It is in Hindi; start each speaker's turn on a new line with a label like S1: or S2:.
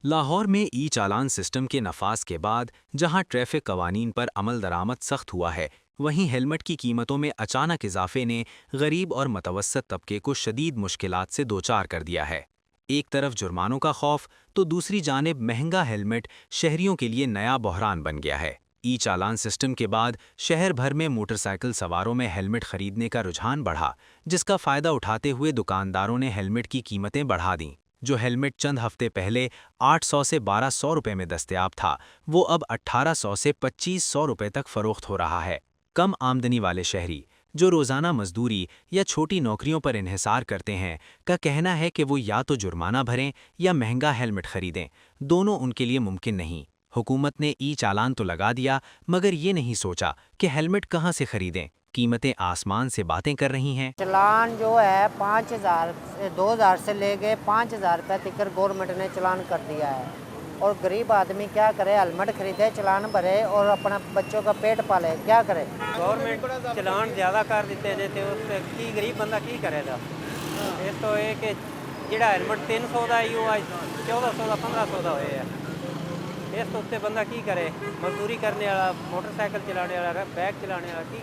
S1: लाहौर में ई चालान सिस्टम के नफाज के बाद जहां ट्रैफिक कवानीन पर अमल दरामद सख्त हुआ है, वहीं हेलमेट की कीमतों में अचानक इजाफे ने गरीब और मतवसत तबके को शदीद मुश्किलात से दोचार कर दिया है। एक तरफ जुर्मानों का खौफ तो दूसरी जानिब महंगा हेलमेट शहरियों के लिए नया बहरान बन गया है। ई चालान सिस्टम के बाद शहर भर में मोटरसाइकिल सवारों में हेलमेट खरीदने का रुझान बढ़ा, जिसका फायदा उठाते हुए दुकानदारों ने हेलमेट की कीमतें बढ़ा दीं। जो हेलमेट चंद हफ्ते पहले 800 से 1200 रुपए में दस्तयाब था, वो अब 1800 से 2500 रुपए तक फरोख्त हो रहा है। कम आमदनी वाले शहरी जो रोज़ाना मजदूरी या छोटी नौकरियों पर इन्हिसार करते हैं, का कहना है कि वो या तो जुर्माना भरें या महंगा हेलमेट खरीदें। दोनों उनके लिए मुमकिन नहीं। हुकूमत ने ई चालान तो लगा दिया, मगर ये नहीं सोचा कि हेलमेट कहाँ से खरीदें। कीमतें आसमान से बातें कर रही हैं।
S2: चलान जो है 5000 से 2000 से लेके 5000 रुपये तक गवर्नमेंट ने चलान कर दिया है। और गरीब आदमी क्या करे, हेलमेट खरीदे, चलान भरे और अपना बच्चों का पेट पाले, क्या करे।
S3: गवर्नमेंट चलान ज़्यादा कर देते तो उससे की गरीब बंदा की करेगा। इस तो ये कि ਜਿਹੜਾ हेलमेट 300 का ही वो 1400 का 1500 का होए है। इस तो उत्ते बंदा की करे, मजदूरी करने वाला, मोटरसाइकिल चलाने वाला, बैग चलाने वाला की